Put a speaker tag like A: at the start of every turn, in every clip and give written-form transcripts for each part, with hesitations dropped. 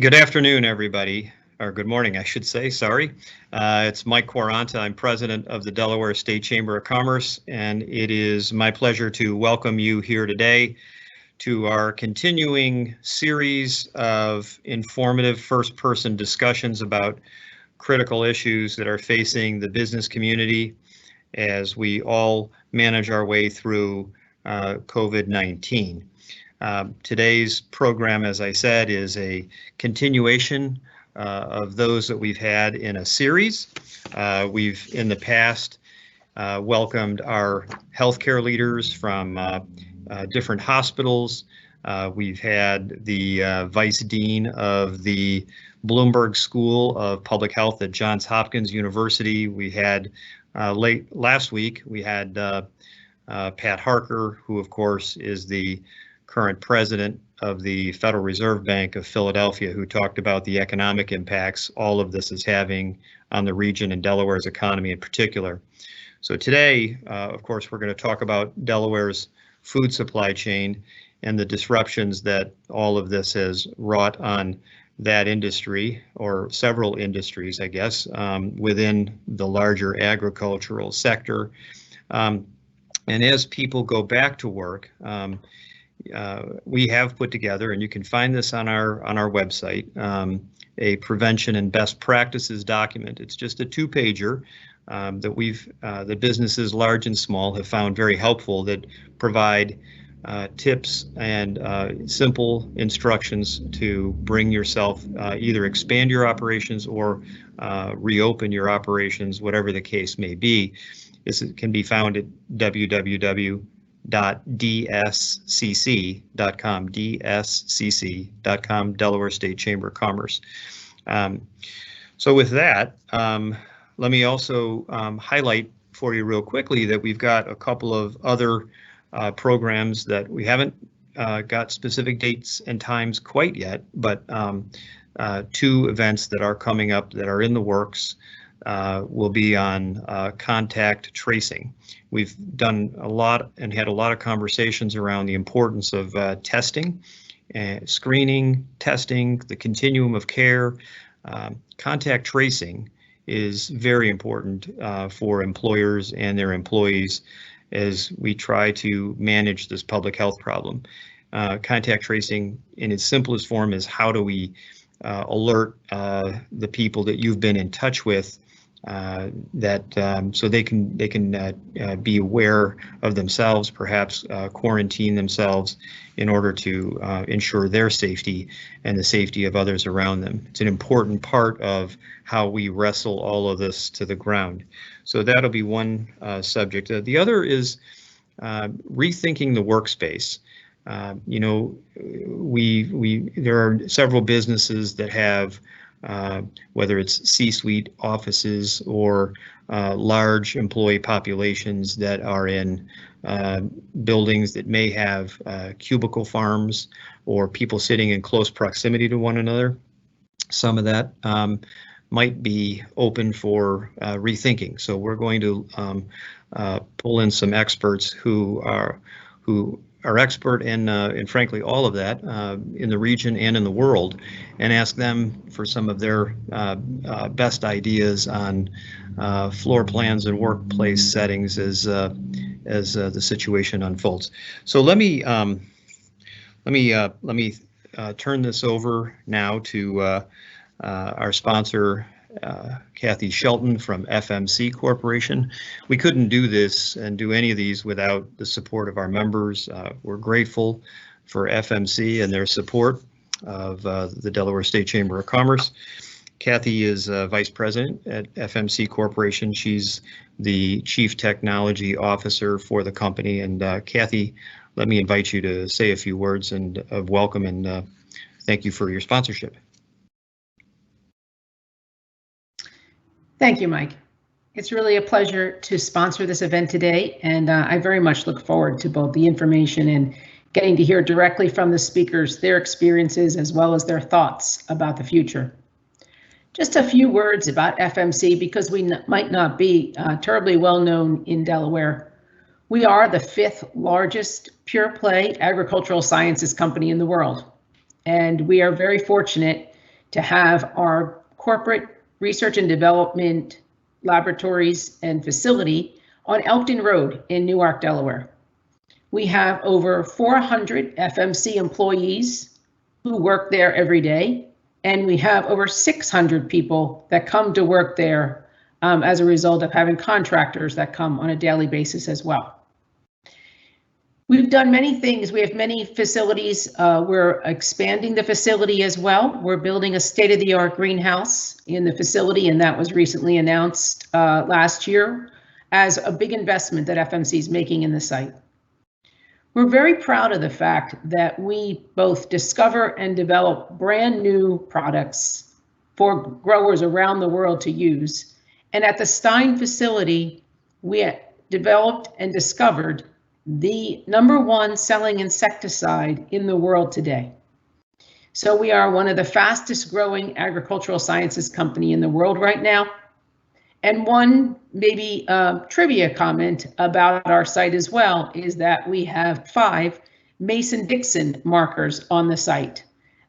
A: Good afternoon, everybody, or good morning, I should say, sorry. It's Mike Quaranta. I'm president of the Delaware State Chamber of Commerce, and it is my pleasure to welcome you here today to our continuing series of informative first-person discussions about critical issues that are facing the business community as we all manage our way through COVID-19. Today's program, as I said, is a continuation of those that we've had in a series. We've, in the past, welcomed our healthcare leaders from different hospitals. We've had the Vice Dean of the Bloomberg School of Public Health at Johns Hopkins University. We had late last week, we had Pat Harker, who of course is the current president of the Federal Reserve Bank of Philadelphia, who talked about the economic impacts all of this is having on the region and Delaware's economy in particular. So today, of course, we're going to talk about Delaware's food supply chain and the disruptions that all of this has wrought on that industry, or several industries, I guess, within the larger agricultural sector. And as people go back to work, we have put together, and you can find this on our website, a prevention and best practices document. It's just a two-pager that the businesses large and small have found very helpful, that provide tips and simple instructions to bring yourself, either expand your operations or reopen your operations, whatever the case may be. This can be found at www.dscc.com, dscc.com, Delaware State Chamber of Commerce. So with that, let me also highlight for you real quickly that we've got a couple of other programs that we haven't got specific dates and times quite yet, but two events that are coming up that are in the works will be on contact tracing. We've done a lot and had a lot of conversations around the importance of testing, screening, testing, the continuum of care. Contact tracing is very important for employers and their employees as we try to manage this public health problem. Contact tracing in its simplest form is, how do we alert the people that you've been in touch with, so they can be aware of themselves, perhaps quarantine themselves in order to ensure their safety and the safety of others around them. It's an important part of how we wrestle all of this to the ground. So that'll be one subject. The other is rethinking the workspace. You know, there are several businesses that have, whether it's C-suite offices or large employee populations that are in buildings that may have cubicle farms or people sitting in close proximity to one another. Some of that might be open for rethinking. So we're going to pull in some experts who are expert in, and frankly, all of that in the region and in the world, and ask them for some of their best ideas on floor plans and workplace settings as the situation unfolds. So let me turn this over now to our sponsor, Kathy Shelton from FMC Corporation. We couldn't do this and do any of these without the support of our members. We're grateful for FMC and their support of the Delaware State Chamber of Commerce. Kathy is Vice President at FMC Corporation. She's the Chief Technology Officer for the company. And Kathy, let me invite you to say a few words of welcome and thank you for your sponsorship.
B: Thank you, Mike. It's really a pleasure to sponsor this event today, and I very much look forward to both the information and getting to hear directly from the speakers, their experiences, as well as their thoughts about the future. Just a few words about FMC, because we might not be terribly well known in Delaware. We are the 5th largest pure play agricultural sciences company in the world, and we are very fortunate to have our corporate research and development laboratories and facility on Elkton Road in Newark, Delaware. We have over 400 FMC employees who work there every day, and we have over 600 people that come to work there as a result of having contractors that come on a daily basis as well. We've done many things. We have many facilities. We're expanding the facility as well. We're building a state-of-the-art greenhouse in the facility, and that was recently announced last year as a big investment that FMC is making in the site. We're very proud of the fact that we both discover and develop brand new products for growers around the world to use. And at the Stein facility, we developed and discovered the #1 selling insecticide in the world today. So we are one of the fastest growing agricultural sciences company in the world right now. And one maybe trivia comment about our site as well is that we have 5 Mason-Dixon markers on the site,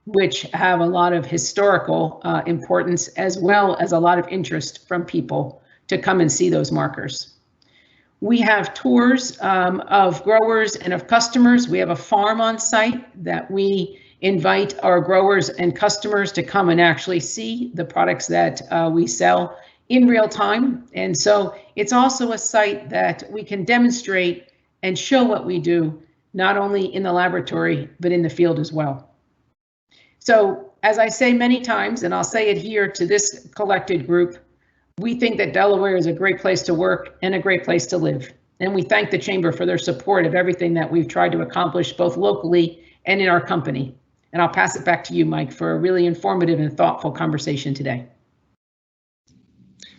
B: which have a lot of historical importance as well as a lot of interest from people to come and see those markers. We have tours of growers and of customers. We have a farm on site that we invite our growers and customers to come and actually see the products that we sell in real time. And so it's also a site that we can demonstrate and show what we do, not only in the laboratory, but in the field as well. So as I say many times, and I'll say it here to this collected group, we think that Delaware is a great place to work and a great place to live. And we thank the Chamber for their support of everything that we've tried to accomplish both locally and in our company. And I'll pass it back to you, Mike, for a really informative and thoughtful conversation today.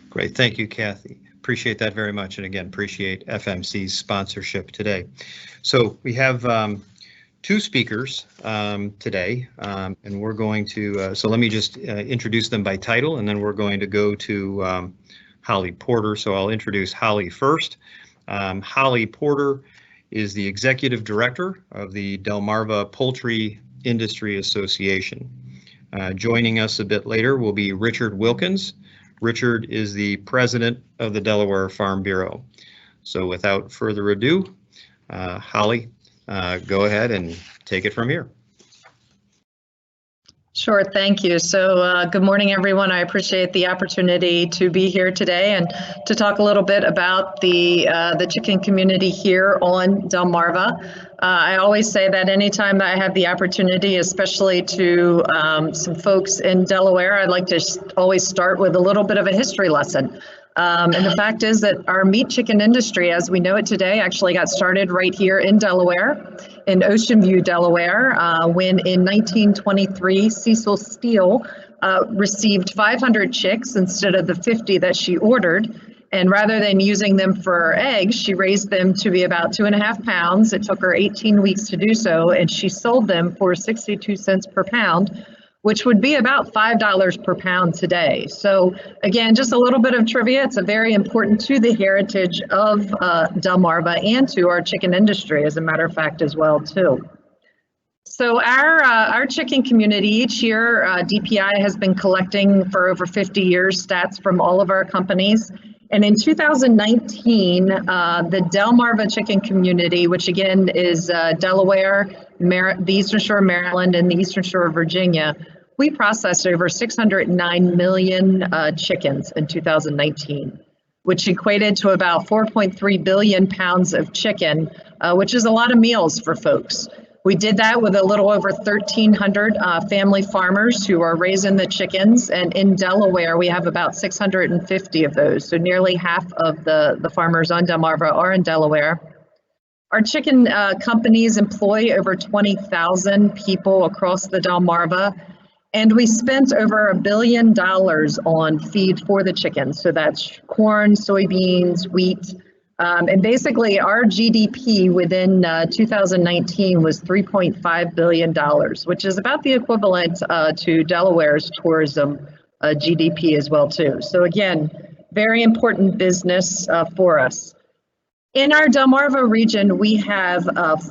A: Great, thank you, Kathy. Appreciate that very much. And again, appreciate FMC's sponsorship today. So we have 2 speakers today, and we're going to, so let me just introduce them by title, and then we're going to go to Holly Porter. So I'll introduce Holly first. Holly Porter is the Executive Director of the Delmarva Poultry Industry Association. Joining us a bit later will be Richard Wilkins. Richard is the President of the Delaware Farm Bureau. So without further ado, Holly, go ahead and take it from here.
C: Sure, thank you. So good morning, everyone. I appreciate the opportunity to be here today and to talk a little bit about the chicken community here on Delmarva. I always say that anytime that I have the opportunity, especially to some folks in Delaware, I'd like to always start with a little bit of a history lesson. And the fact is that our meat chicken industry, as we know it today, actually got started right here in Delaware, in Ocean View, Delaware, when in 1923, Cecil Steele received 500 chicks instead of the 50 that she ordered. And rather than using them for eggs, she raised them to be about 2.5 pounds. It took her 18 weeks to do so, and she sold them for 62 cents per pound, which would be about $5 per pound today. So again, just a little bit of trivia. It's a very important to the heritage of Delmarva and to our chicken industry, as a matter of fact, as well, too. So our chicken community each year, DPI has been collecting for over 50 years stats from all of our companies. And in 2019, the Delmarva chicken community, which again is Delaware, the Eastern Shore of Maryland, and the Eastern Shore of Virginia, we processed over 609 million chickens in 2019, which equated to about 4.3 billion pounds of chicken, which is a lot of meals for folks. We did that with a little over 1,300 family farmers who are raising the chickens, and in Delaware we have about 650 of those. So nearly half of the farmers on Delmarva are in Delaware. Our chicken companies employ over 20,000 people across the Delmarva, and we spent over $1 billion on feed for the chickens. So that's corn, soybeans, wheat. And basically our GDP within 2019 was $3.5 billion, which is about the equivalent to Delaware's tourism GDP as well too. So again, very important business for us. In our Delmarva region, we have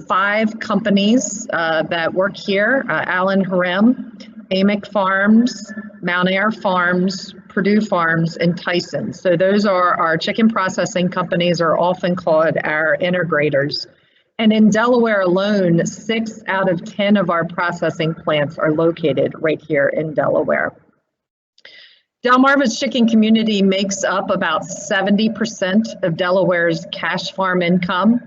C: 5 companies that work here. Alan Harem Amick Farms, Mount Air Farms, Purdue Farms, and Tyson. So those are our chicken processing companies, are often called our integrators. And in Delaware alone, 6 out of 10 of our processing plants are located right here in Delaware. Delmarva's chicken community makes up about 70% of Delaware's cash farm income.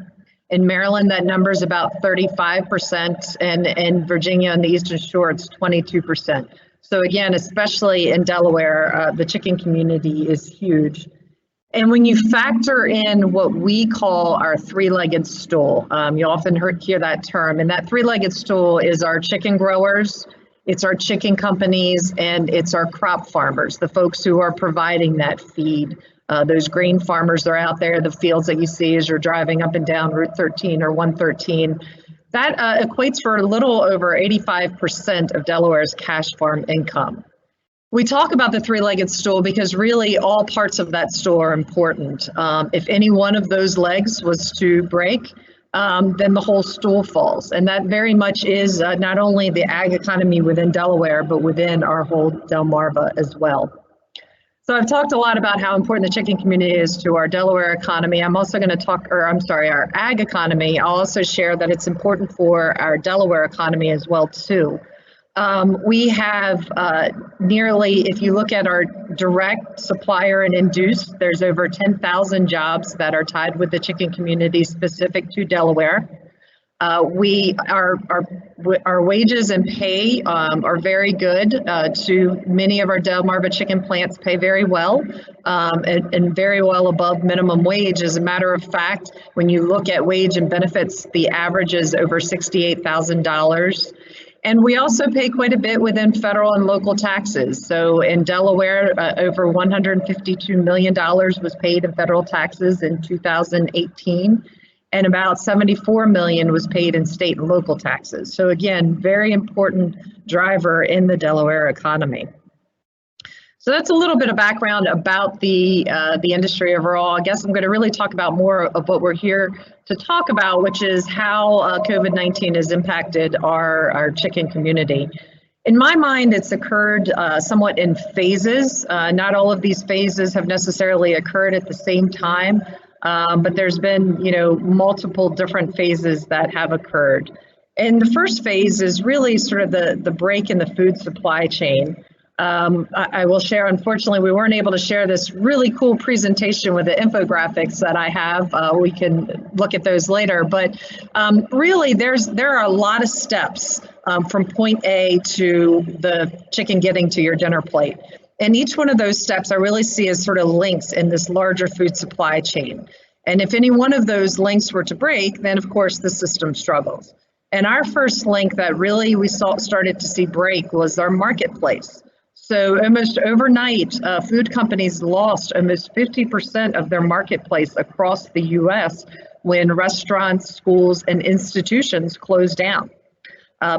C: In Maryland, that number is about 35%, and in Virginia and the Eastern Shore, it's 22%. So again, especially in Delaware, the chicken community is huge. And when you factor in what we call our three-legged stool, you often hear that term, and that three-legged stool is our chicken growers, it's our chicken companies, and it's our crop farmers, the folks who are providing that feed. Those grain farmers are out there, the fields that you see as you're driving up and down Route 13 or 113. That equates for a little over 85% of Delaware's cash farm income. We talk about the three-legged stool because really all parts of that stool are important. If any one of those legs was to break, then the whole stool falls. And that very much is not only the ag economy within Delaware, but within our whole Delmarva as well. So I've talked a lot about how important the chicken community is to our Delaware economy. I'm also going to talk, our ag economy. I'll also share that it's important for our Delaware economy as well too. We have nearly, if you look at our direct supplier and induced, there's over 10,000 jobs that are tied with the chicken community specific to Delaware. Our wages and pay are very good. To many of our Delmarva chicken plants pay very well and very well above minimum wage. As a matter of fact, when you look at wage and benefits, the average is over $68,000. And we also pay quite a bit within federal and local taxes. So in Delaware, over $152 million was paid in federal taxes in 2018. And about $74 million was paid in state and local taxes. So again, very important driver in the Delaware economy. So that's a little bit of background about the industry overall. I guess I'm going to really talk about more of what we're here to talk about, which is how COVID-19 has impacted our chicken community. In my mind, it's occurred somewhat in phases. Not all of these phases have necessarily occurred at the same time. But there's been, multiple different phases that have occurred. And the first phase is really sort of the break in the food supply chain. I will share, unfortunately, we weren't able to share this really cool presentation with the infographics that I have. We can look at those later, but really there are a lot of steps from point A to the chicken getting to your dinner plate. And each one of those steps I really see as sort of links in this larger food supply chain. And if any one of those links were to break, then of course the system struggles. And our first link that really we started to see break was our marketplace. So almost overnight, food companies lost almost 50% of their marketplace across the US when restaurants, schools, and institutions closed down.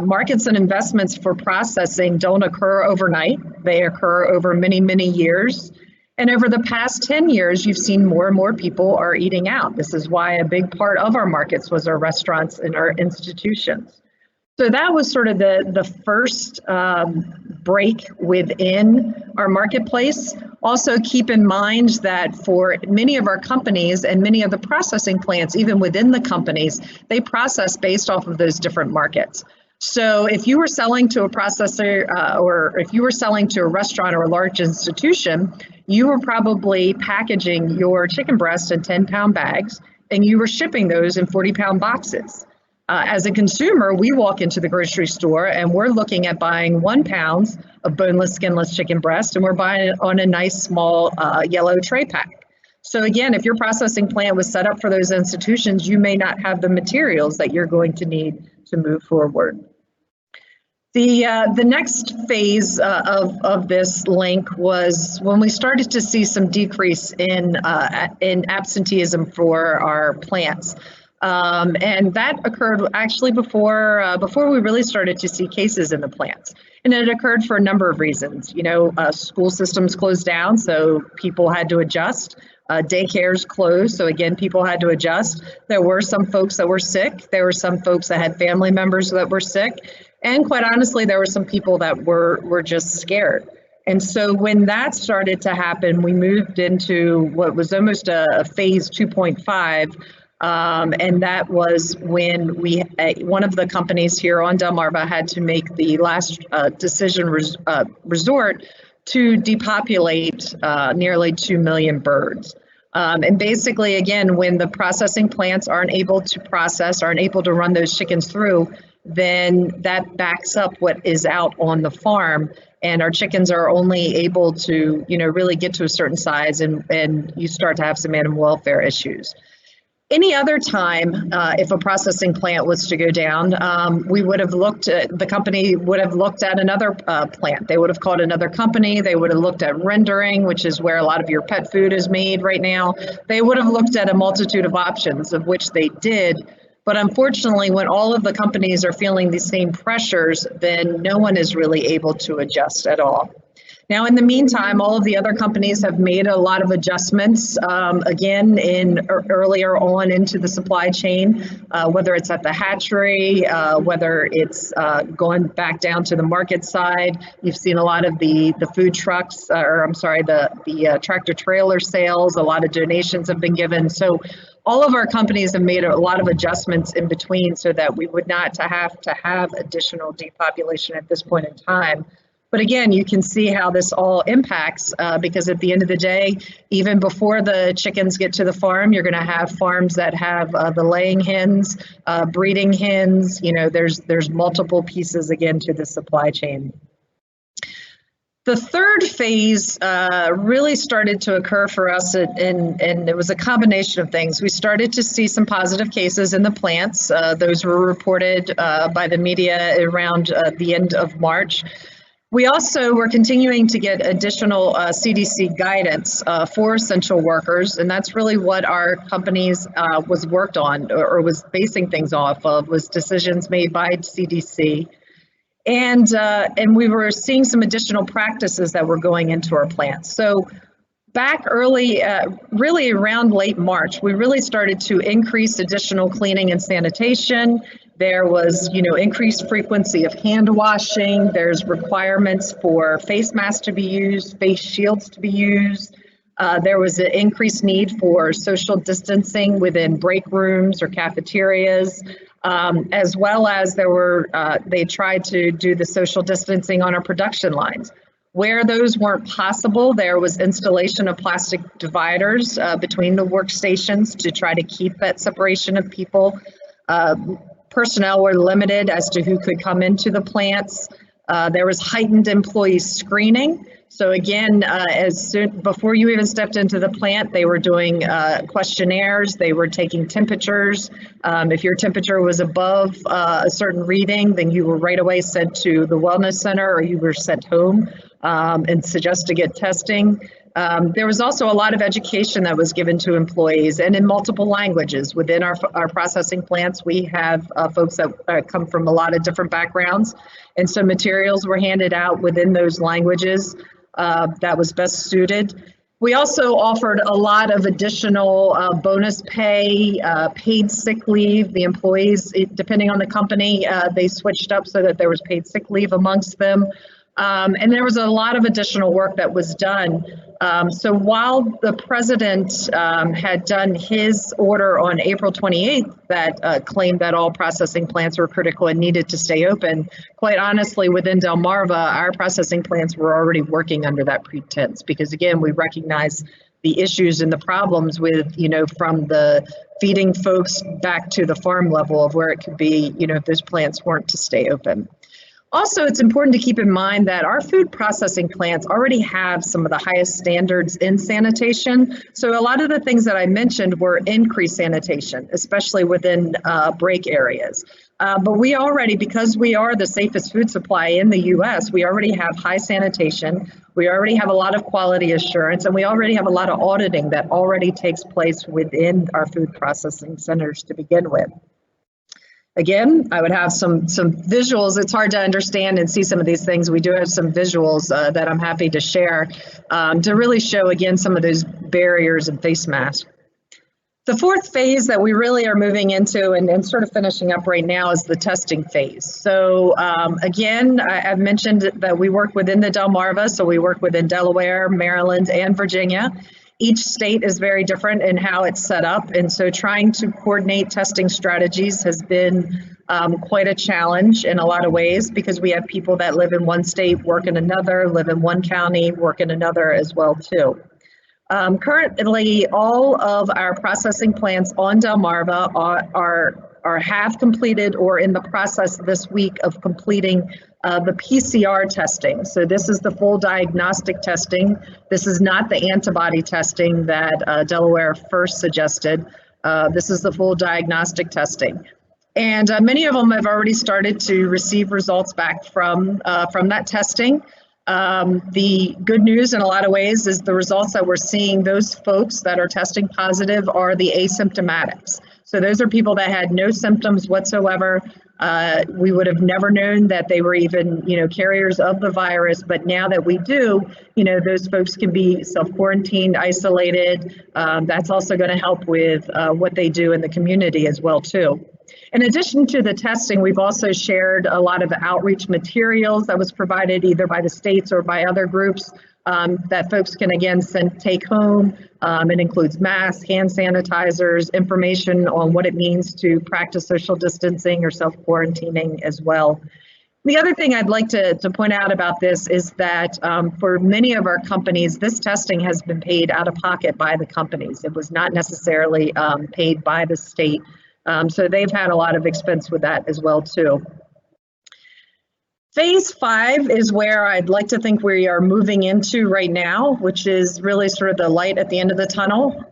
C: Markets and investments for processing don't occur overnight. They occur over many, many years. And over the past 10 years, you've seen more and more people are eating out. This is why a big part of our markets was our restaurants and our institutions. So that was sort of the first break within our marketplace. Also keep in mind that for many of our companies and many of the processing plants, even within the companies, they process based off of those different markets. So if you were selling to a processor or if you were selling to a restaurant or a large institution, you were probably packaging your chicken breast in 10-pound bags and you were shipping those in 40-pound boxes. As a consumer, we walk into the grocery store and we're looking at buying 1 pound of boneless, skinless chicken breast, and we're buying it on a nice small yellow tray pack. So again, if your processing plant was set up for those institutions, you may not have the materials that you're going to need to move forward. The next phase of this link was when we started to see some decrease in absenteeism for our plants. And that occurred actually before we really started to see cases in the plants. And it occurred for a number of reasons. School systems closed down, so people had to adjust. Daycares closed, so again, people had to adjust. There were some folks that were sick. There were some folks that had family members that were sick. And quite honestly, there were some people that were just scared. And so when that started to happen, we moved into what was almost a phase 2.5. And that was when one of the companies here on Delmarva had to make the last decision resort to depopulate nearly 2 million birds. And basically, again, when the processing plants aren't able to process, aren't able to run those chickens through, then that backs up what is out on the farm. And our chickens are only able to, really get to a certain size, and you start to have some animal welfare issues. Any other time, if a processing plant was to go down, we would have the company would have looked at another plant. They would have called another company. They would have looked at rendering, which is where a lot of your pet food is made right now. They would have looked at a multitude of options, of which they did. But unfortunately, when all of the companies are feeling these same pressures, then no one is really able to adjust at all. Now, in the meantime, all of the other companies have made a lot of adjustments, again, earlier on into the supply chain, whether it's at the hatchery, whether it's going back down to the market side. You've seen a lot of the food trucks, the tractor trailer sales. A lot of donations have been given. So all of our companies have made a lot of adjustments in between so that we would not have to have additional depopulation at this point in time. But again, you can see how this all impacts because at the end of the day, even before the chickens get to the farm, you're going to have farms that have the laying hens, breeding hens. There's multiple pieces again to the supply chain. The third phase really started to occur for us, and it was a combination of things. We started to see some positive cases in the plants. Those were reported by the media around the end of March. We also were continuing to get additional CDC guidance for essential workers, and that's really what our companies was worked on or was basing things off of, was decisions made by CDC. And we were seeing some additional practices that were going into our plants. So back early, really around late March, we really started to increase additional cleaning and sanitation. There was, increased frequency of hand washing. There's requirements for face masks to be used, face shields to be used. There was an increased need for social distancing within break rooms or cafeterias. As well as they tried to do the social distancing on our production lines. Where those weren't possible, there was installation of plastic dividers between the workstations to try to keep that separation of people. Personnel were limited as to who could come into the plants. There was heightened employee screening. So again, before you even stepped into the plant, they were doing questionnaires, they were taking temperatures. If your temperature was above a certain reading, then you were right away sent to the wellness center or you were sent home and suggest to get testing. There was also a lot of education that was given to employees and in multiple languages. Within our processing plants, we have folks that come from a lot of different backgrounds, and so materials were handed out within those languages that was best suited. We also offered a lot of additional bonus pay, paid sick leave. The employees, depending on the company, they switched up so that there was paid sick leave amongst them. And there was a lot of additional work that was done. So while the president had done his order on April 28th that claimed that all processing plants were critical and needed to stay open, quite honestly, within Delmarva, our processing plants were already working under that pretense because, again, we recognize the issues and the problems with, from the feeding folks back to the farm level of where it could be, if those plants weren't to stay open. Also, it's important to keep in mind that our food processing plants already have some of the highest standards in sanitation. So a lot of the things that I mentioned were increased sanitation, especially within break areas. But we already, because we are the safest food supply in the U.S., we already have high sanitation. We already have a lot of quality assurance, and we already have a lot of auditing that already takes place within our food processing centers to begin with. Again, I would have some visuals. It's hard to understand and see some of these things. We do have some visuals that I'm happy to share to really show, again, some of those barriers and face masks. The fourth phase that we really are moving into and sort of finishing up right now is the testing phase. So again, I've mentioned that we work within the Delmarva, so we work within Delaware, Maryland, and Virginia. Each state is very different in how it's set up, and so trying to coordinate testing strategies has been quite a challenge in a lot of ways, because we have people that live in one state, work in another, live in one county, work in another as well too. Currently, all of our processing plants on Delmarva are have completed or in the process this week of completing the PCR testing. So this is the full diagnostic testing. This is not the antibody testing that Delaware first suggested. This is the full diagnostic testing. And many of them have already started to receive results back from that testing. The good news in a lot of ways is the results that we're seeing, those folks that are testing positive are the asymptomatics. So those are people that had no symptoms whatsoever. We would have never known that they were even, carriers of the virus. But now that we do, those folks can be self-quarantined, isolated. That's also going to help with what they do in the community as well, too. In addition to the testing, we've also shared a lot of outreach materials that was provided either by the states or by other groups that folks can again take home. It includes masks, hand sanitizers, information on what it means to practice social distancing or self-quarantining as well. The other thing I'd like to point out about this is that for many of our companies, this testing has been paid out of pocket by the companies. It was not necessarily paid by the state. So they've had a lot of expense with that as well, too. Phase 5 is where I'd like to think we are moving into right now, which is really sort of the light at the end of the tunnel.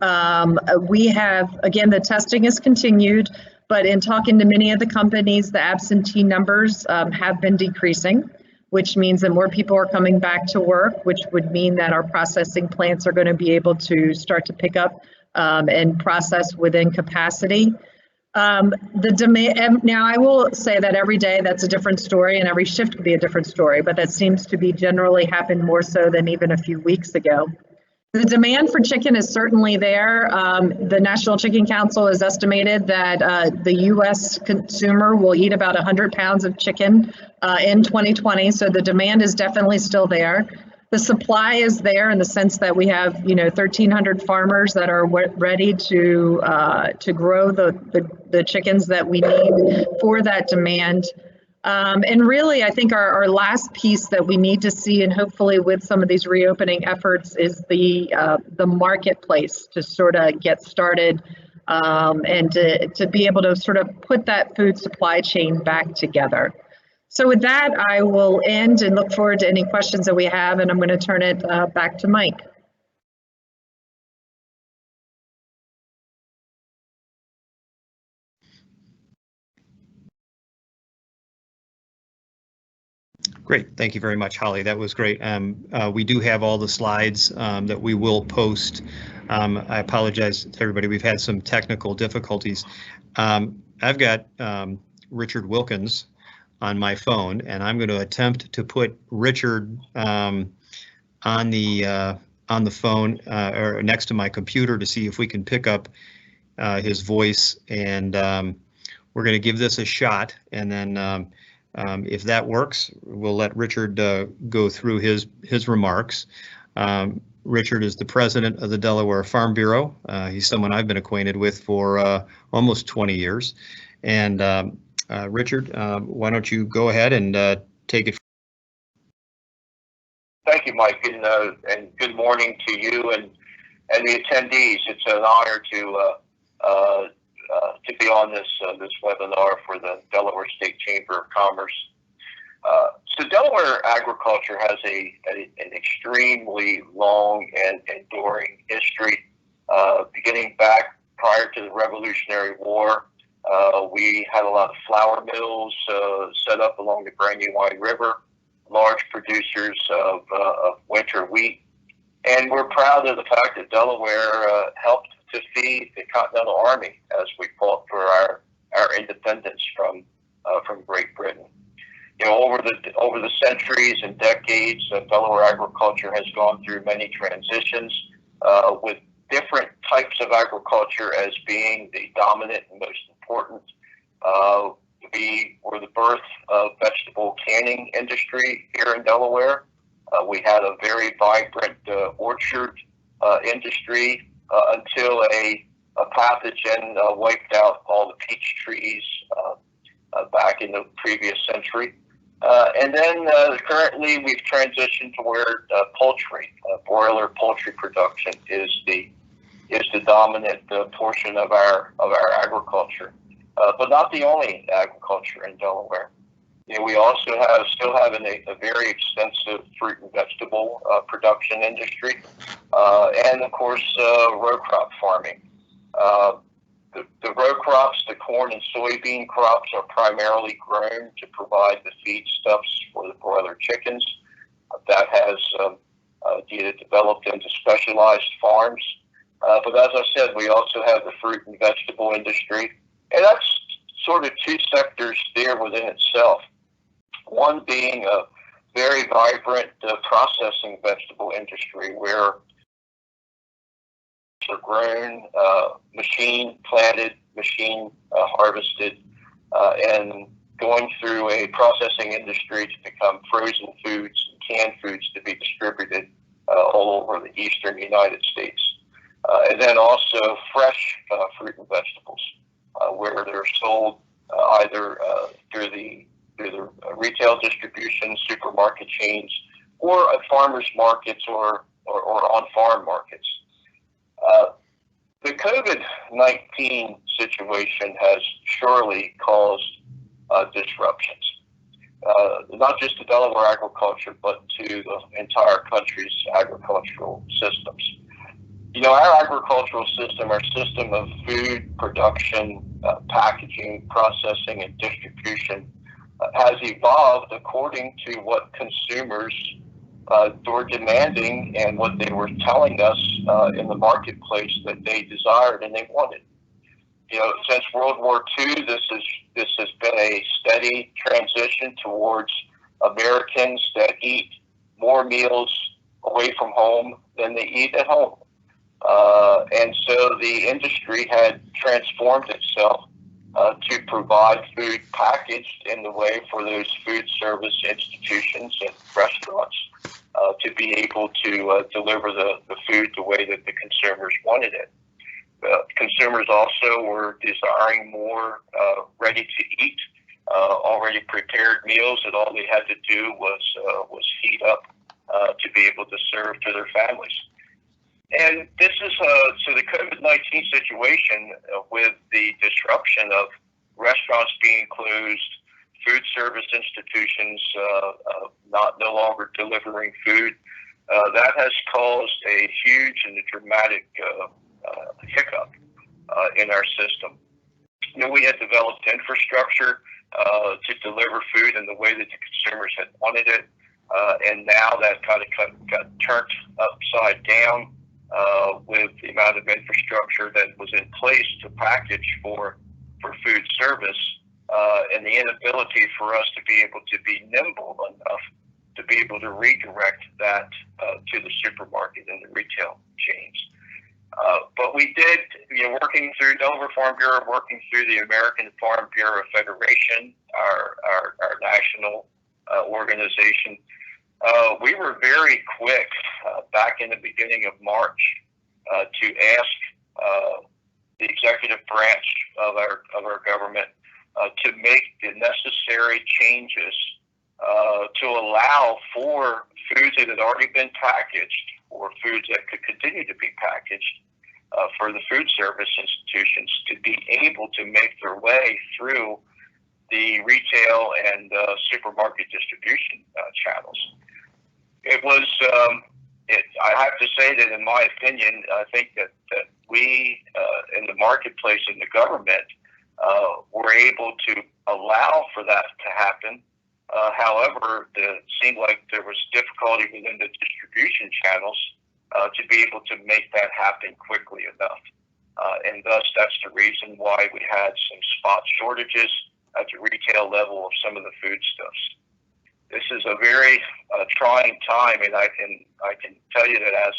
C: We have, again, the testing is continued, but in talking to many of the companies, the absentee numbers have been decreasing, which means that more people are coming back to work, which would mean that our processing plants are going to be able to start to pick up and process within capacity. The demand, now I will say that every day that's a different story and every shift could be a different story, but that seems to be generally happened more so than even a few weeks ago. The demand for chicken is certainly there. The National Chicken Council has estimated that the U.S. consumer will eat about 100 pounds of chicken in 2020, so the demand is definitely still there. The supply is there in the sense that we have, 1,300 farmers that are ready to grow the chickens that we need for that demand. And really, I think our last piece that we need to see, and hopefully with some of these reopening efforts, is the marketplace to sort of get started and to be able to sort of put that food supply chain back together. So with that, I will end and look forward to any questions that we have, and I'm going to turn it back to Mike.
A: Great. Thank you very much, Holly. That was great. We do have all the slides that we will post. I apologize to everybody. We've had some technical difficulties. I've got Richard Wilkins on my phone, and I'm going to attempt to put Richard on the phone or next to my computer to see if we can pick up his voice, and we're going to give this a shot, and then if that works, we'll let Richard go through his remarks. Richard is the president of the Delaware Farm Bureau. He's someone I've been acquainted with for almost 20 years, and Richard, why don't you go ahead and take it.
D: Thank you, Mike, and good morning to you and the attendees. It's an honor to be on this webinar for the Delaware State Chamber of Commerce. So Delaware agriculture has an extremely long and enduring history, beginning back prior to the Revolutionary War. We had a lot of flour mills set up along the Brandywine River, large producers of winter wheat. And we're proud of the fact that Delaware helped to feed the Continental Army as we fought for our independence from Great Britain. Over the centuries and decades, Delaware agriculture has gone through many transitions, with different types of agriculture as being the dominant and most important. We were the birth of vegetable canning industry here in Delaware. We had a very vibrant orchard industry until a pathogen wiped out all the peach trees back in the previous century. And then currently we've transitioned to where poultry, broiler poultry production is the dominant portion of our agriculture, but not the only agriculture in Delaware. You know, we also still have a very extensive fruit and vegetable production industry, and of course row crop farming. The row crops, the corn and soybean crops, are primarily grown to provide the feedstuffs for the broiler chickens. That has developed into specialized farms. But as I said, we also have the fruit and vegetable industry, and that's sort of two sectors there within itself. One being a very vibrant processing vegetable industry where are grown, machine planted, machine harvested, and going through a processing industry to become frozen foods and canned foods to be distributed all over the eastern United States. And then also fresh fruit and vegetables, where they're sold either through the retail distribution, supermarket chains, or at farmers markets or on-farm markets. The COVID-19 situation has surely caused disruptions, not just to Delaware agriculture, but to the entire country's agricultural systems. You know, our agricultural system, our system of food production, packaging, processing, and distribution has evolved according to what consumers were demanding and what they were telling us in the marketplace that they desired and they wanted. You know, since World War II, this has been a steady transition towards Americans that eat more meals away from home than they eat at home. And so the industry had transformed itself to provide food packaged in the way for those food service institutions and restaurants to be able to deliver the food the way that the consumers wanted it. Consumers also were desiring more ready-to-eat, already prepared meals that all they had to do was heat up to be able to serve to their families. And this is so the COVID-19 situation with the disruption of restaurants being closed, food service institutions no longer delivering food, that has caused a huge and a dramatic hiccup in our system. You know, we had developed infrastructure to deliver food in the way that the consumers had wanted it, and now that kind of got turned upside down with the amount of infrastructure that was in place to package for food service, and the inability for us to be able to be nimble enough to be able to redirect that to the supermarket and the retail chains. But we did, you know, working through Delaware Farm Bureau, working through the American Farm Bureau Federation, our national organization, we were very quick back in the beginning of March to ask the executive branch of our government to make the necessary changes to allow for foods that had already been packaged or foods that could continue to be packaged for the food service institutions to be able to make their way through the retail and supermarket distribution channels. It was, I have to say that in my opinion, I think that we in the marketplace and the government were able to allow for that to happen. However, it seemed like there was difficulty within the distribution channels to be able to make that happen quickly enough. And thus, that's the reason why we had some spot shortages at the retail level of some of the foodstuffs. This is a very trying time, and I can tell you that as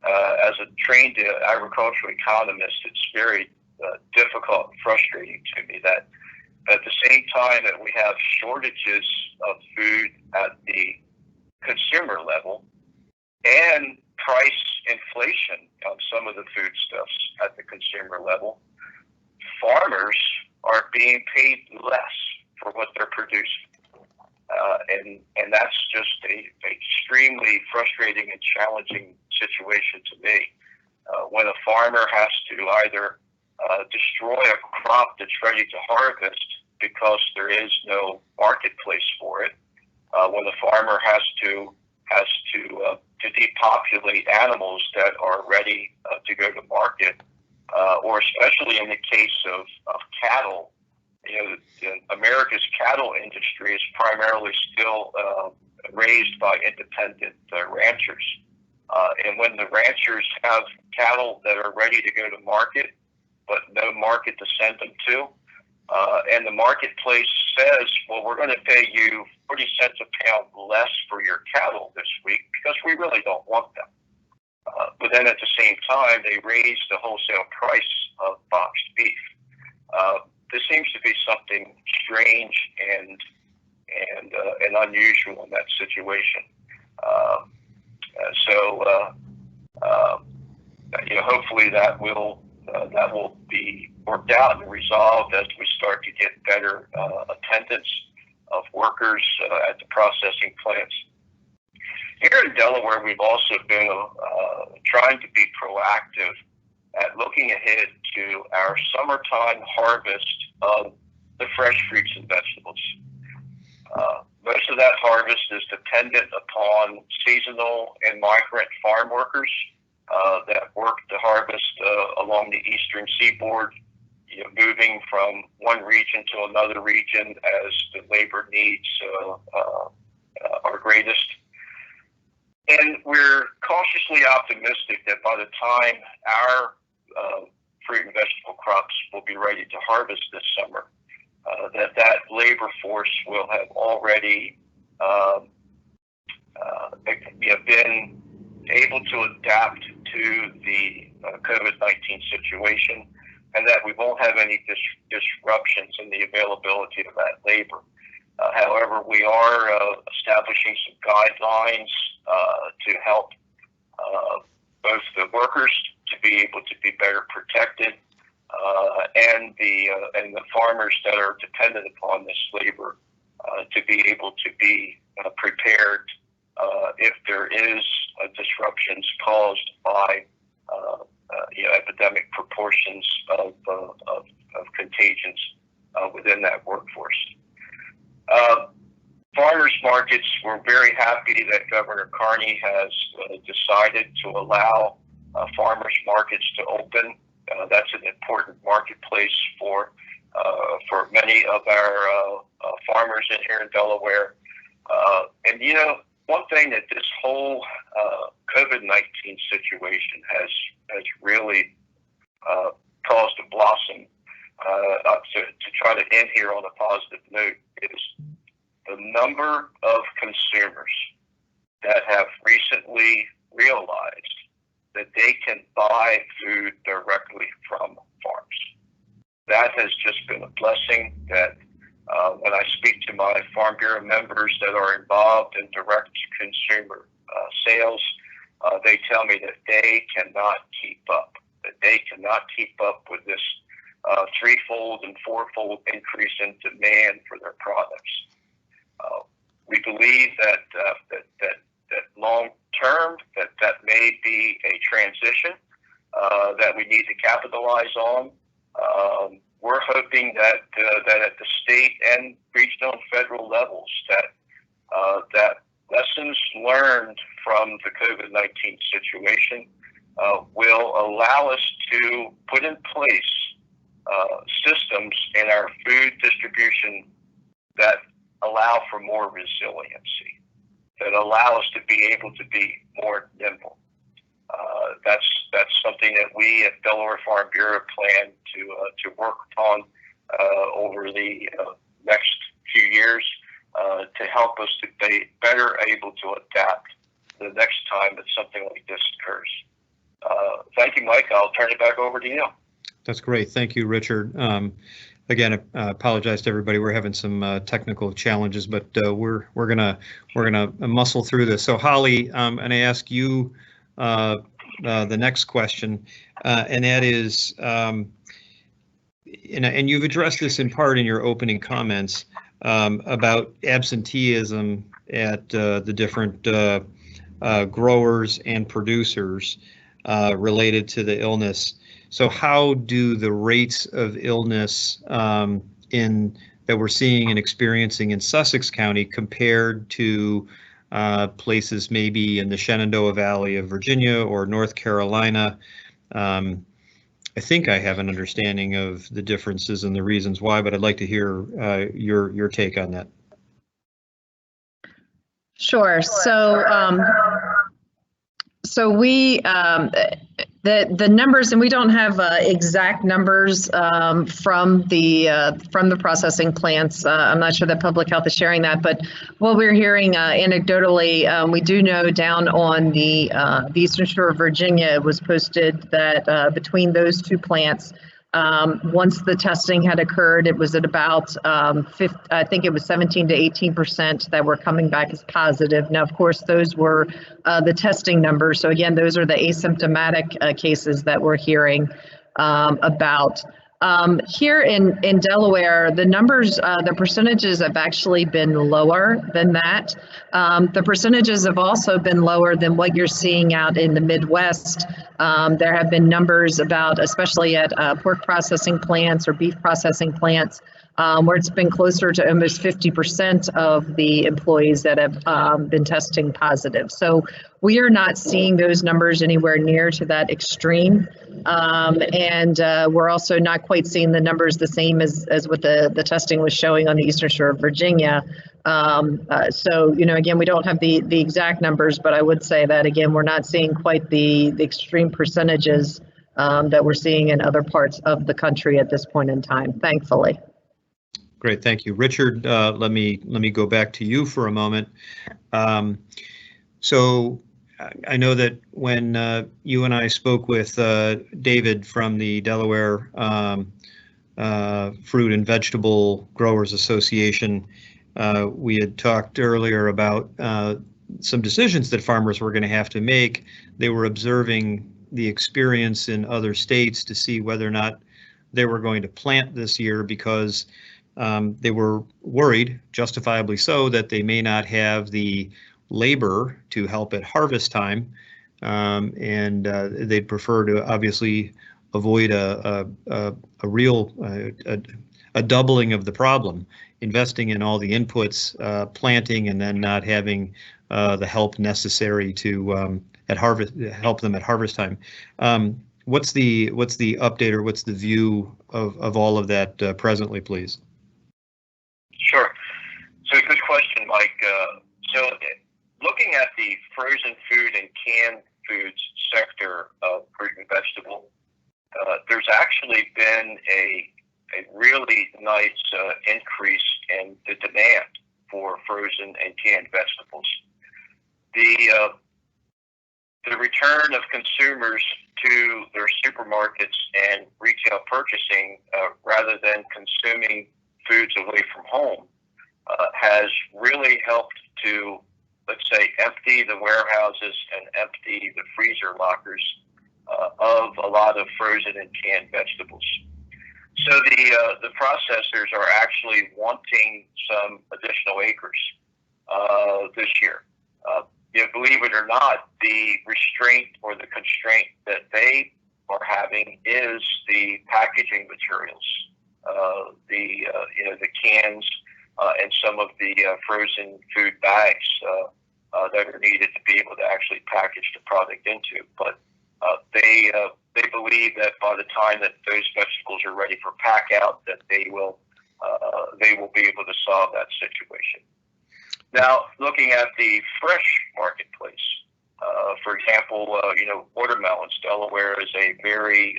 D: As a trained agricultural economist, it's very difficult and frustrating to me that at the same time that we have shortages of food at the consumer level and price inflation on some of the foodstuffs at the consumer level, farmers are being paid less for what they're producing. And that's just a extremely frustrating and challenging situation to me. When a farmer has to either destroy a crop that's ready to harvest because there is no marketplace for it, when a farmer has to depopulate animals that are ready to go to market, or especially in the case of cattle. America's cattle industry is primarily still raised by independent ranchers. And when the ranchers have cattle that are ready to go to market, but no market to send them to, and the marketplace says, well, we're going to pay you 40 cents a pound less for your cattle this week because we really don't want them. But then at the same time, they raise the wholesale price of boxed beef. There seems to be something strange and unusual in that situation. Hopefully that will be worked out and resolved as we start to get better attendance of workers at the processing plants. Here in Delaware, we've also been trying to be proactive at looking ahead to our summertime harvest of the fresh fruits and vegetables. Most of that harvest is dependent upon seasonal and migrant farm workers that work to harvest along the eastern seaboard, moving from one region to another region as the labor needs are greatest. And we're cautiously optimistic that by the time our fruit and vegetable crops will be ready to harvest this summer, that labor force will have already been able to adapt to the COVID-19 situation, and that we won't have any disruptions in the availability of that labor. However, we are establishing some guidelines to help both the workers to be able to be better protected, and the farmers that are dependent upon this labor to be able to be prepared if there is disruptions caused by epidemic proportions of contagions within that workforce. Farmers markets, we're very happy that Governor Carney has decided to allow farmers markets to open. That's an important marketplace for many of our farmers in here in Delaware. And one thing that this whole COVID-19 situation has really caused a blossom to try to end here on a positive note is the number of consumers that have recently realized that they can buy food directly from farms. That has just been a blessing that when I speak to my Farm Bureau members that are involved in direct-to-consumer sales, they tell me that they cannot keep up, with this threefold and fourfold increase in demand for their products. We believe that long term that may be a transition that we need to capitalize on. We're hoping that at the state and regional and federal levels that lessons learned from the COVID-19 situation will allow us to put in place systems in our food distribution that allow for more resiliency, that allow us to be able to be more nimble. That's something that we at Delaware Farm Bureau plan to work upon over the next few years to help us to be better able to adapt the next time that something like this occurs. Thank you, Mike. I'll turn it back over to you.
A: That's great. Thank you, Richard. Again, I apologize to everybody. We're having some technical challenges, but we're gonna muscle through this. So Holly, I'm gonna ask you the next question, and that is, and you've addressed this in part in your opening comments about absenteeism at the different growers and producers related to the illness. So how do the rates of illness that we're seeing and experiencing in Sussex County compared to places maybe in the Shenandoah Valley of Virginia or North Carolina? I think I have an understanding of the differences and the reasons why, but I'd like to hear your take on that.
C: Sure. So we the numbers, and we don't have exact numbers from the processing plants. I'm not sure that public health is sharing that, but what we're hearing anecdotally, we do know down on the Eastern Shore of Virginia, it was posted that between those two plants, once the testing had occurred, it was at about I think it was 17 to 18% that were coming back as positive. Now, of course, those were the testing numbers. So again, those are the asymptomatic cases that we're hearing about. Here in Delaware, the numbers, the percentages have actually been lower than that. The percentages have also been lower than what you're seeing out in the Midwest. There have been numbers about, especially at pork processing plants or beef processing plants, where it's been closer to almost 50% of the employees that have been testing positive. So we are not seeing those numbers anywhere near to that extreme. And we're also not quite seeing the numbers the same as what the testing was showing on the Eastern Shore of Virginia. So, you know, again, we don't have the exact numbers, but I would say that, again, we're not seeing quite the extreme percentages that we're seeing in other parts of the country at this point in time, thankfully.
A: Great, thank you. Richard, let me go back to you for a moment. So I know that when you and I spoke with David from the Delaware Fruit and Vegetable Growers Association, we had talked earlier about some decisions that farmers were going to have to make. They were observing the experience in other states to see whether or not they were going to plant this year, because they were worried, justifiably so, that they may not have the labor to help at harvest time, and they'd prefer to obviously avoid a doubling of the problem, investing in all the inputs, planting, and then not having the help necessary to help them at harvest time. What's the update, or what's the view of all of that presently, please?
D: Sure. So good question, Mike. So looking at the frozen food and canned foods sector of fruit and vegetable, there's actually been a really nice increase in the demand for frozen and canned vegetables. The return of consumers to their supermarkets and retail purchasing, rather than consuming foods away from home, has really helped to, let's say, empty the warehouses and empty the freezer lockers of a lot of frozen and canned vegetables. So the processors are actually wanting some additional acres this year. Believe it or not, the restraint or the constraint that they are having is the packaging materials, the cans and some of the frozen food bags that are needed to be able to actually package the product into. But they believe that by the time that those vegetables are ready for pack out, that they will be able to solve that situation. Now, looking at the fresh marketplace, for example, watermelons. Delaware is a very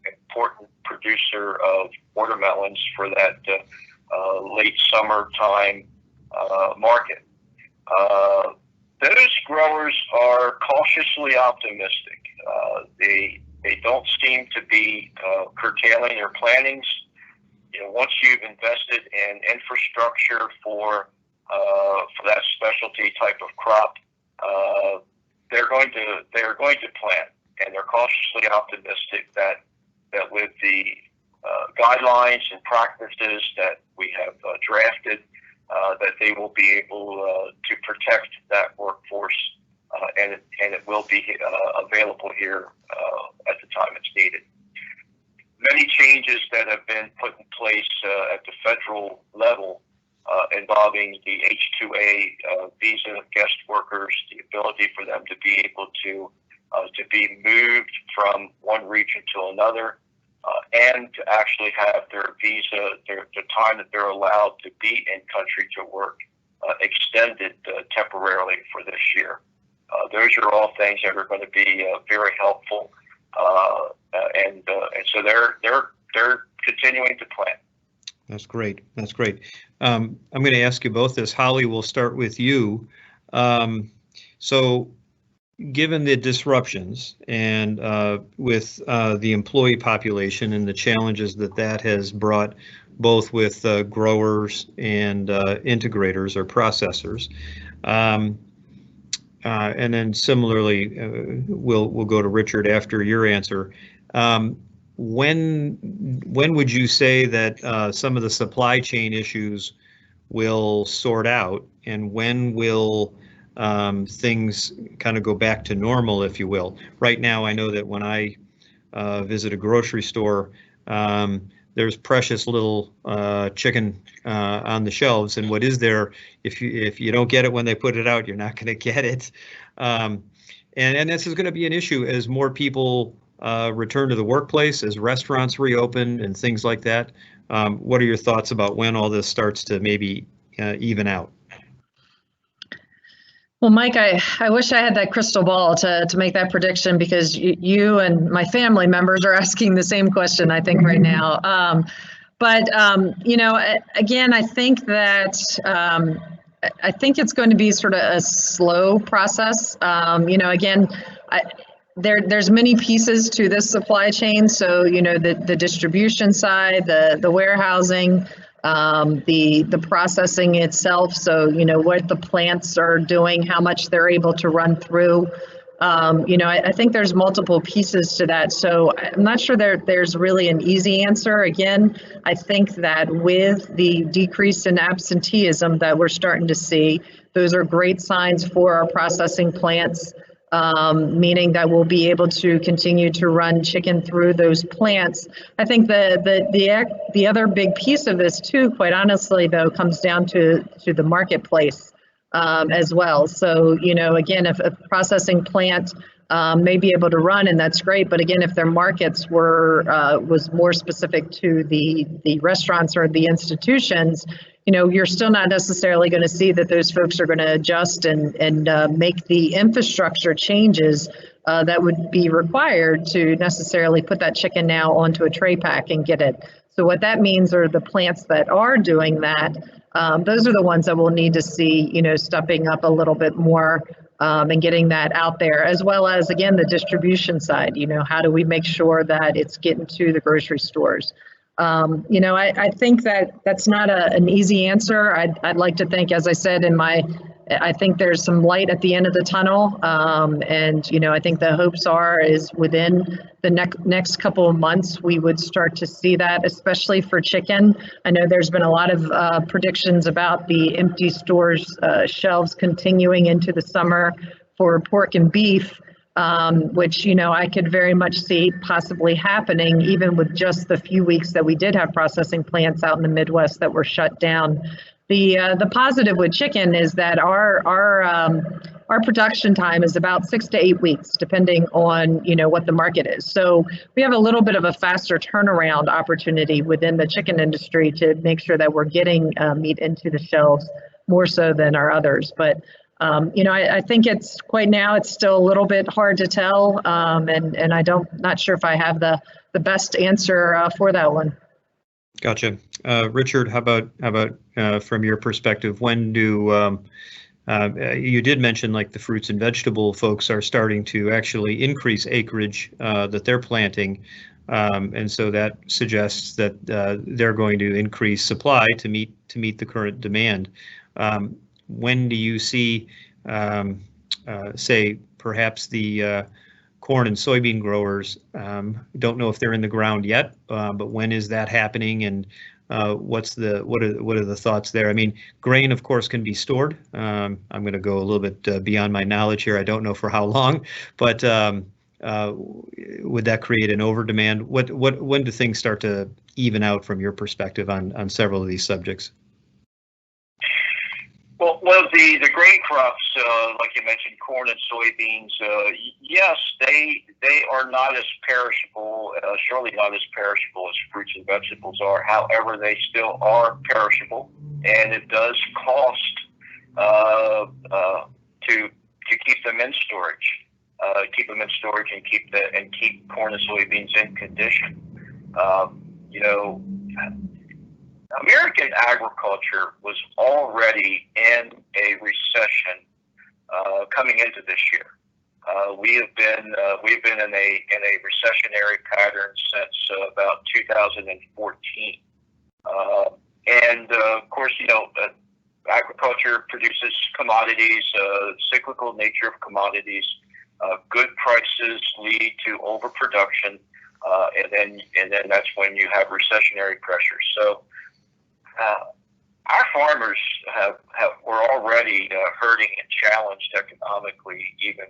D: important producer of watermelons for that late summertime market. Those growers are cautiously optimistic. They don't seem to be curtailing their plannings. Once you've invested in infrastructure for that specialty type of crop, they're going to plant, and they're cautiously optimistic that with the guidelines and practices that we have drafted, that they will be able to protect that workforce, and it will be available here at the time it's needed. Many changes that have been put in place at the federal level involving the H-2A visa guest workers, the ability for them to be able to be moved from one region to another, and to actually have their visa, the time that they're allowed to be in country to work, extended temporarily for this year. Those are all things that are going to be very helpful, and so they're continuing to plan.
A: That's great. That's great. I'm going to ask you both this. Holly, we'll start with you. So, given the disruptions and with the employee population and the challenges that has brought, both with growers and integrators or processors, and then similarly, we'll go to Richard after your answer. When would you say that some of the supply chain issues will sort out, and when will things kind of go back to normal, if you will? Right now, I know that when I visit a grocery store, there's precious little chicken on the shelves, and what is there, if you don't get it when they put it out, you're not going to get it. And this is going to be an issue as more people return to the workplace, as restaurants reopen and things like that. What are your thoughts about when all this starts to maybe even out?
C: Well, Mike, I wish I had that crystal ball to make that prediction, because you and my family members are asking the same question, I think, right now. But again, I think that I think it's going to be sort of a slow process. Again, there's many pieces to this supply chain. So, the distribution side, the warehousing, the processing itself. So, what the plants are doing, how much they're able to run through. I think there's multiple pieces to that. So I'm not sure there's really an easy answer. Again, I think that with the decrease in absenteeism that we're starting to see, those are great signs for our processing plants, meaning that we'll be able to continue to run chicken through those plants. I think the other big piece of this too, quite honestly, though, comes down to the marketplace as well. So, again, if a processing plant may be able to run, and that's great, but again, if their markets was more specific to the restaurants or the institutions, you're still not necessarily going to see that those folks are going to adjust and make the infrastructure changes that would be required to necessarily put that chicken now onto a tray pack and get it. So what that means are the plants that are doing that, those are the ones that we'll need to see, stepping up a little bit more and getting that out there, as well as, again, the distribution side. How do we make sure that it's getting to the grocery stores? I think that's not an easy answer. I'd like to think, as I said I think there's some light at the end of the tunnel, and I think the hopes is within the next couple of months we would start to see that, especially for chicken. I know there's been a lot of predictions about the empty stores shelves continuing into the summer for pork and beef, which I could very much see possibly happening, even with just the few weeks that we did have processing plants out in the Midwest that were shut down. The positive with chicken is that our production time is about 6 to 8 weeks, depending on what the market is. So we have a little bit of a faster turnaround opportunity within the chicken industry to make sure that we're getting meat into the shelves more so than our others. But I think it's still a little bit hard to tell, and not sure if I have the best answer for that one.
A: Gotcha. Richard, how about from your perspective, when do You did mention like the fruits and vegetable folks are starting to actually increase acreage that they're planting. And so that suggests that they're going to increase supply to meet the current demand. When do you see, say, perhaps the corn and soybean growers? Don't know if they're in the ground yet, but when is that happening? And what are the thoughts there? I mean, grain, of course, can be stored. I'm going to go a little bit beyond my knowledge here. I don't know for how long, but would that create an over demand? When do things start to even out from your perspective on several of these subjects?
D: Well, the grain crops, like you mentioned, corn and soybeans, yes, they are not as perishable, surely not as perishable as fruits and vegetables are. However, they still are perishable, and it does cost to keep them in storage, and keep corn and soybeans in condition. American agriculture was already in a recession coming into this year. We've been in a recessionary pattern since about 2014, and of course, agriculture produces commodities. Cyclical nature of commodities. Good prices lead to overproduction, and then that's when you have recessionary pressures. So. Our farmers were already hurting and challenged economically, even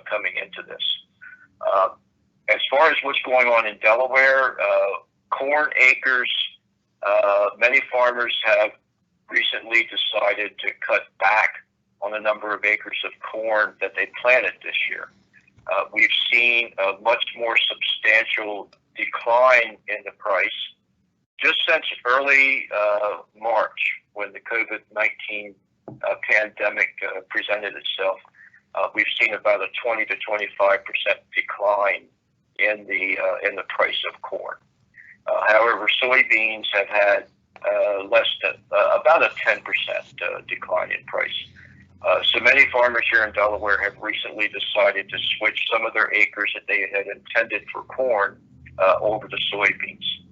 D: coming into this. As far as what's going on in Delaware, corn acres, many farmers have recently decided to cut back on the number of acres of corn that they planted this year. We've seen a much more substantial decline in the price just since early March, when the COVID-19 pandemic presented itself. We've seen about a 20 to 25% decline in the price of corn. However, soybeans have had less than about a 10% decline in price. So many farmers here in Delaware have recently decided to switch some of their acres that they had intended for corn over to soybeans.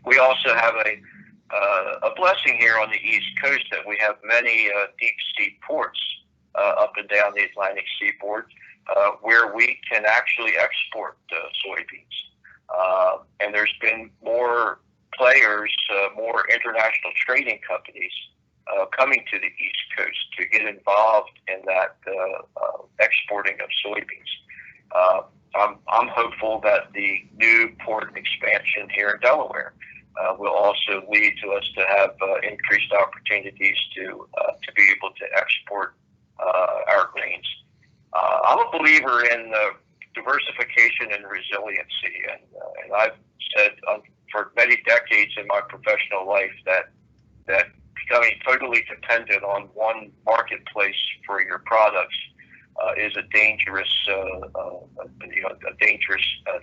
D: We also have a blessing here on the East Coast that we have many deep sea ports up and down the Atlantic seaboard where we can actually export soybeans. And there's been more players, more international trading companies coming to the East Coast to get involved in that exporting of soybeans. I'm hopeful that the new port expansion here in Delaware will also lead to us to have increased opportunities to be able to export our grains. I'm a believer in diversification and resiliency, and I've said for many decades in my professional life that becoming totally dependent on one marketplace for your products is a dangerous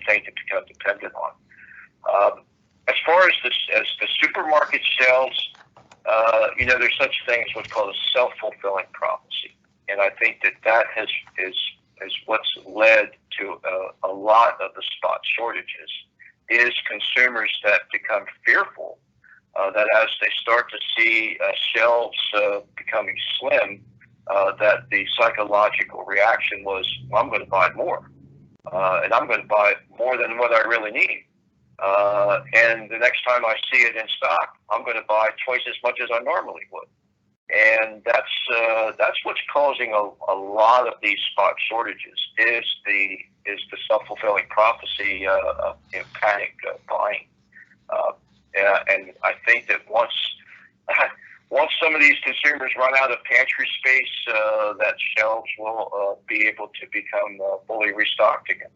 D: thing to become dependent on. As far as the supermarket sales, there's such thing as what's called a self-fulfilling prophecy, and I think that is what's led to a lot of the spot shortages. Is consumers that become fearful that as they start to see shelves becoming slim, that the psychological reaction was, well, I'm going to buy more, and I'm going to buy more than what I really need. And the next time I see it in stock, I'm going to buy twice as much as I normally would. And that's what's causing a lot of these spot shortages is the self-fulfilling prophecy of panic buying. And I think that once some of these consumers run out of pantry space, that shelves will be able to become fully restocked again.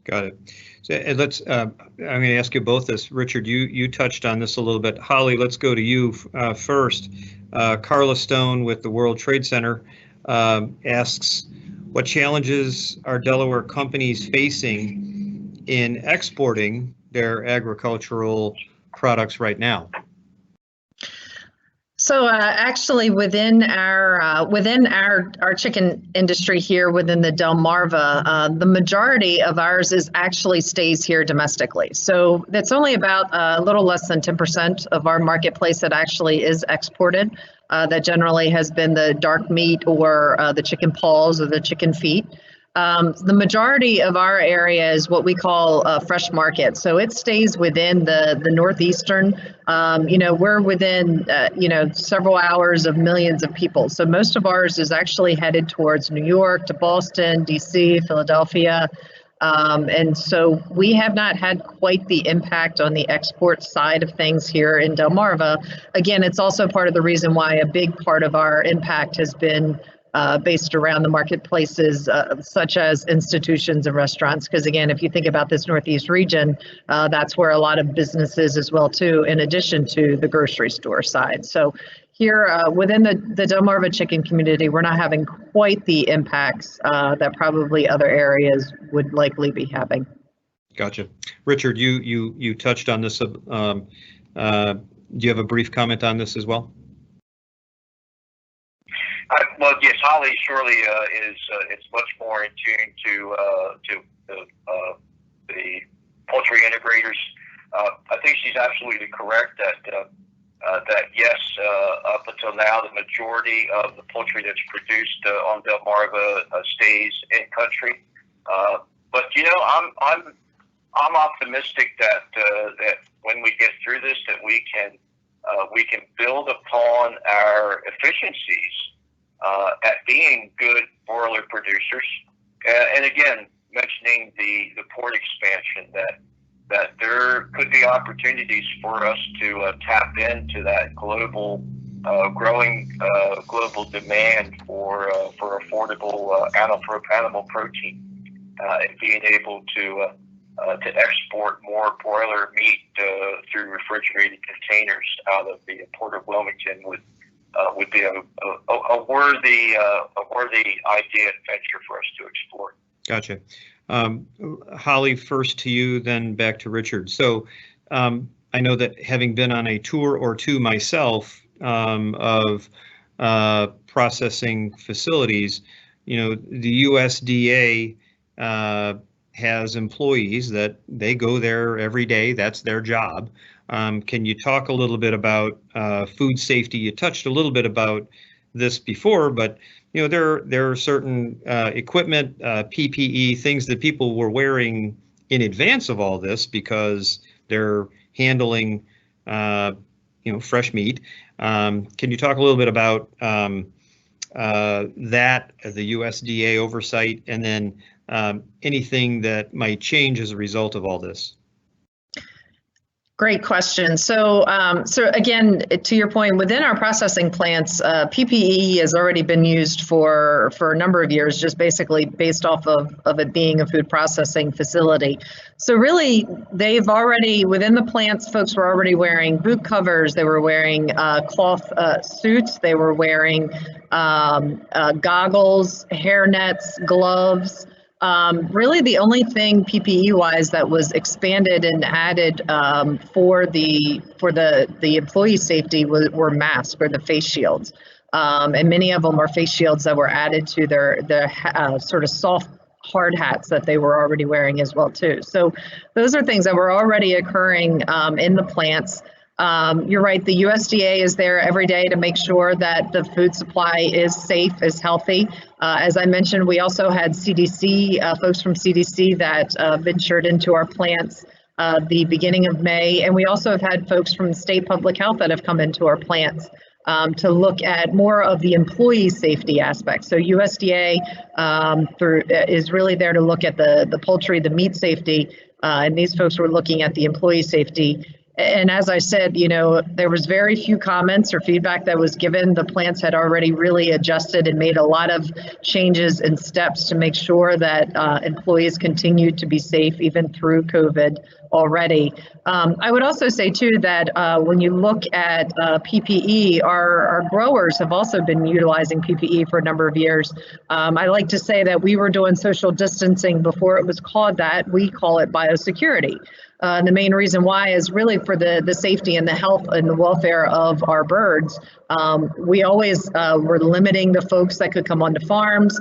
A: Got it. So let's. I'm going to ask you both this. Richard, you touched on this a little bit. Holly, let's go to you first. Carla Stone with the World Trade Center asks, what challenges are Delaware companies facing in exporting their agricultural products right now?
C: So actually, within our chicken industry here within the Delmarva, the majority of ours actually stays here domestically. So that's only about a little less than 10% of our marketplace that actually is exported. That generally has been the dark meat or the chicken paws or the chicken feet. The majority of our area is what we call fresh market. So it stays within the northeastern. We're within several hours of millions of people. So most of ours is actually headed towards New York, to Boston, DC, Philadelphia. And so we have not had quite the impact on the export side of things here in Delmarva. Again, it's also part of the reason why a big part of our impact has been based around the marketplaces such as institutions and restaurants. Because again, if you think about this Northeast region, that's where a lot of businesses as well too, in addition to the grocery store side. So here within the Delmarva chicken community, we're not having quite the impacts that probably other areas would likely be having.
A: Gotcha. Richard, you touched on this. Do you have a brief comment on this as well?
D: Well, yes, Holly surely is much more in tune to the poultry integrators. I think she's absolutely correct that yes, up until now, the majority of the poultry that's produced on Delmarva stays in country. But I'm optimistic that when we get through this, that we can build upon our efficiencies at being good broiler producers, and again, mentioning the port expansion, that there could be opportunities for us to tap into that growing global demand for affordable animal protein, and being able to export more broiler meat through refrigerated containers out of the Port of Wilmington would be a worthy idea and venture for us to explore.
A: Gotcha. Holly, first to you, then back to Richard. So I know that having been on a tour or two myself of processing facilities, the USDA has employees that they go there every day. That's their job. Can you talk a little bit about food safety? You touched a little bit about this before, but there are certain equipment, PPE, things that people were wearing in advance of all this because they're handling fresh meat. Can you talk a little bit about that, the USDA oversight, and then anything that might change as a result of all this?
C: Great question. So again, to your point, within our processing plants, PPE has already been used for a number of years, just basically based off of it being a food processing facility. So really, they've already, within the plants, folks were already wearing boot covers, they were wearing cloth suits, they were wearing goggles, hair nets, gloves. Really, the only thing PPE-wise that was expanded and added for the employee safety were masks or the face shields, and many of them are face shields that were added to their sort of soft hard hats that they were already wearing as well too. So those are things that were already occurring in the plants. You're right, the USDA is there every day to make sure that the food supply is safe, is healthy. As I mentioned, we also had CDC, folks from CDC that ventured into our plants the beginning of May. And we also have had folks from state public health that have come into our plants to look at more of the employee safety aspect. So USDA is really there to look at the poultry, the meat safety, and these folks were looking at the employee safety. And as I said, there was very few comments or feedback that was given. The plants had already really adjusted and made a lot of changes and steps to make sure that employees continued to be safe even through COVID already. I would also say too that when you look at PPE, our growers have also been utilizing PPE for a number of years. I like to say that we were doing social distancing before it was called that. We call it biosecurity. And the main reason why is really for the safety and the health and the welfare of our birds. We always were limiting the folks that could come onto farms.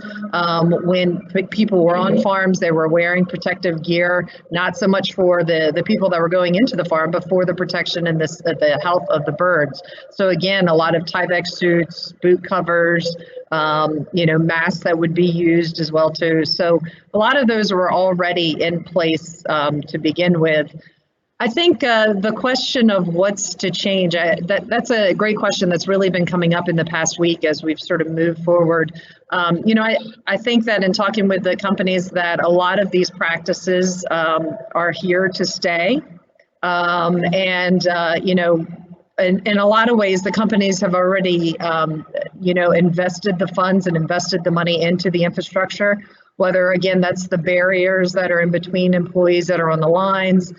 C: When people were on farms, they were wearing protective gear, not so much for the people that were going into the farm, but for the protection and the health of the birds. So again, a lot of Tyvek suits, boot covers, masks that would be used as well too. So a lot of those were already in place to begin with. I think the question of what's to change, that's a great question that's really been coming up in the past week as we've sort of moved forward. I think that in talking with the companies that a lot of these practices are here to stay. In a lot of ways, the companies have already, invested the funds and invested the money into the infrastructure, whether, again, that's the barriers that are in between employees that are on the lines,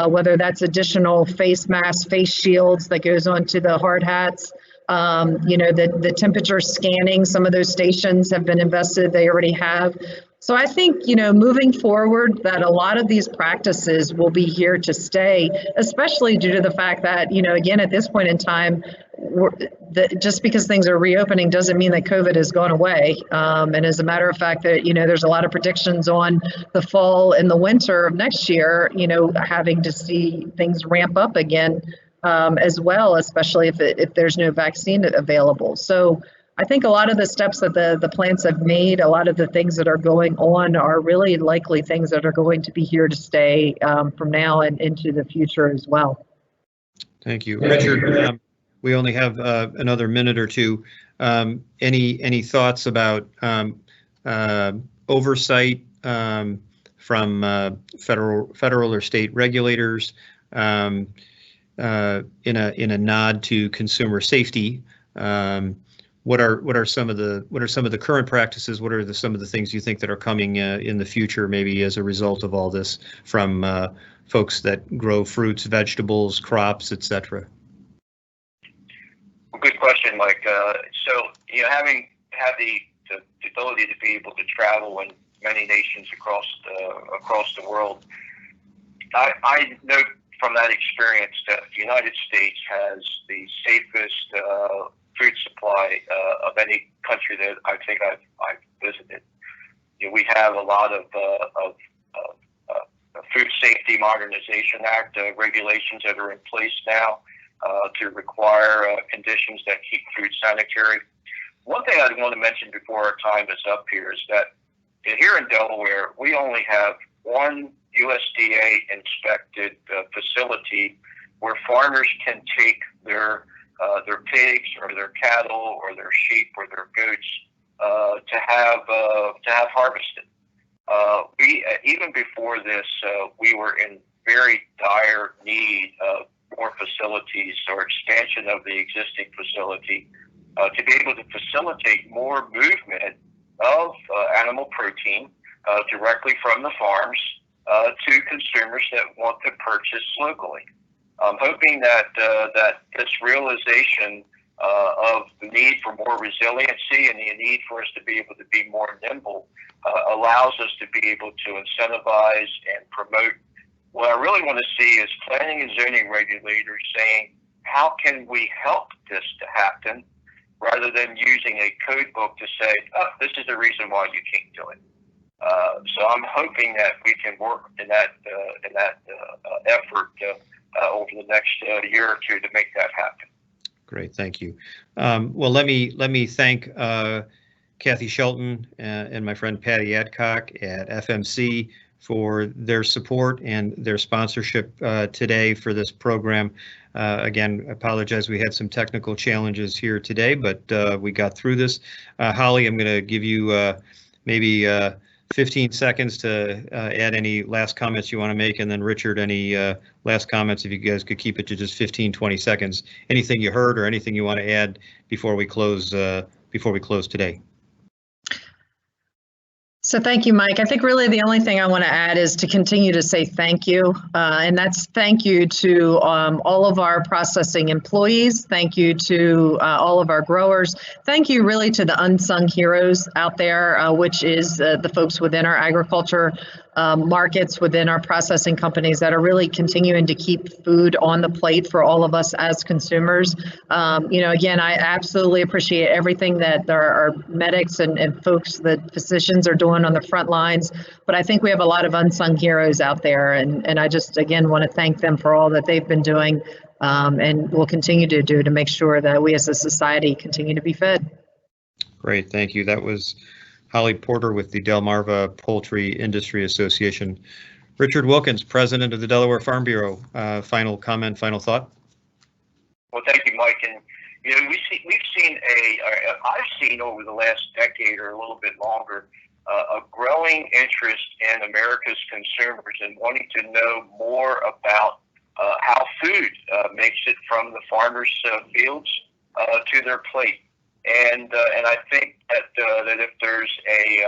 C: whether that's additional face masks, face shields that goes onto the hard hats, the temperature scanning, some of those stations have been invested, they already have. So I think, moving forward, that a lot of these practices will be here to stay, especially due to the fact that, again, at this point in time, just because things are reopening doesn't mean that COVID has gone away. And as a matter of fact, that, there's a lot of predictions on the fall and the winter of next year, having to see things ramp up again as well, especially if there's no vaccine available. So I think a lot of the steps that the plants have made, a lot of the things that are going on are really likely things that are going to be here to stay from now and into the future as well.
A: Thank you. Richard, we only have another minute or two. Any thoughts about oversight from federal or state regulators in a nod to consumer safety? What are some of the current practices? What are some of the things you think that are coming in the future, maybe as a result of all this, from folks that grow fruits, vegetables, crops, etc.?
D: Well, good question, Mike. Having had the ability to be able to travel in many nations across the world, I know from that experience that the United States has the safest food supply of any country that I think I've visited. We have a lot of Food Safety Modernization Act regulations that are in place now to require conditions that keep food sanitary. One thing I want to mention before our time is up here is that here in Delaware, we only have one USDA inspected facility where farmers can take their pigs or their cattle or their sheep or their goats to have harvested. We even before this, we were in very dire need of more facilities or expansion of the existing facility to be able to facilitate more movement of animal protein directly from the farms to consumers that want to purchase locally. I'm hoping that this realization of the need for more resiliency and the need for us to be able to be more nimble allows us to be able to incentivize and promote. What I really want to see is planning and zoning regulators saying, how can we help this to happen, rather than using a code book to say, oh, this is the reason why you can't do it. So I'm hoping that we can work in that effort over the next year or two to make that happen.
A: Great, thank you. Well, let me thank Kathy Shelton and my friend Patty Adcock at FMC for their support and their sponsorship today for this program. Again, I apologize, we had some technical challenges here today, but we got through this. Holly, I'm going to give you maybe 15 seconds to add any last comments you want to make, and then Richard, any last comments, if you guys could keep it to just 15-20 seconds. Anything you heard or anything you want to add before we close today?
C: So thank you, Mike. I think really the only thing I want to add is to continue to say thank you. And that's thank you to all of our processing employees. Thank you to all of our growers. Thank you really to the unsung heroes out there, which is the folks within our agriculture markets, within our processing companies that are really continuing to keep food on the plate for all of us as consumers. Again, I absolutely appreciate everything that our medics and folks, the physicians are doing on the front lines, but I think we have a lot of unsung heroes out there, and I just, again, want to thank them for all that they've been doing and will continue to do to make sure that we as a society continue to be fed.
A: Great, thank you. That was Holly Porter with the Delmarva Poultry Industry Association. Richard Wilkins, President of the Delaware Farm Bureau. Final comment, final thought?
D: Well, thank you, Mike. And I've seen over the last decade or a little bit longer a growing interest in America's consumers and wanting to know more about how food makes it from the farmers' fields to their plate. And I think that if there's a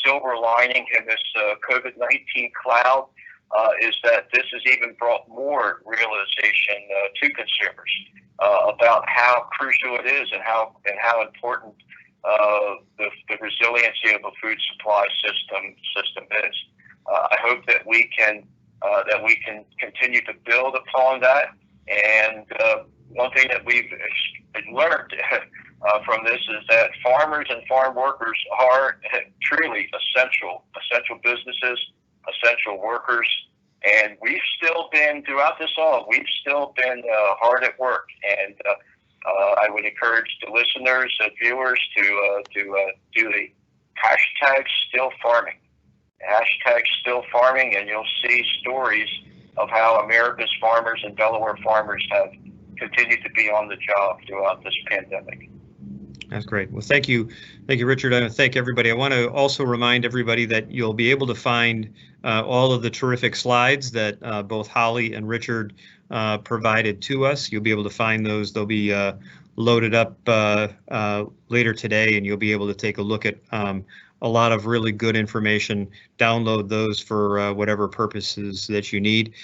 D: silver lining in this COVID-19 cloud, is that this has even brought more realization to consumers about how crucial it is and how important the resiliency of a food supply system is. I hope that we can continue to build upon that. And one thing that we've learned from this is that farmers and farm workers are truly essential businesses, essential workers, and we've still been, throughout this all, we've still been hard at work. And I would encourage the listeners and viewers to do the hashtag still farming, and you'll see stories of how America's farmers and Delaware farmers have continued to be on the job throughout this pandemic.
A: That's great. Well, thank you, Richard. I want to thank everybody. I want to also remind everybody that you'll be able to find all of the terrific slides that both Holly and Richard provided to us. You'll be able to find those. They'll be loaded up later today, and you'll be able to take a look at a lot of really good information. Download those for whatever purposes that you need.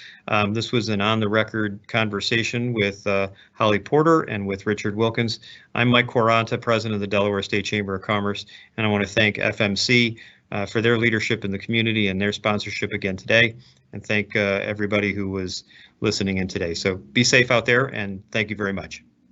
A: This was an on-the-record conversation with Holly Porter and with Richard Wilkins. I'm Mike Quaranta, President of the Delaware State Chamber of Commerce, and I want to thank FMC for their leadership in the community and their sponsorship again today, and thank everybody who was listening in today. So be safe out there, and thank you very much.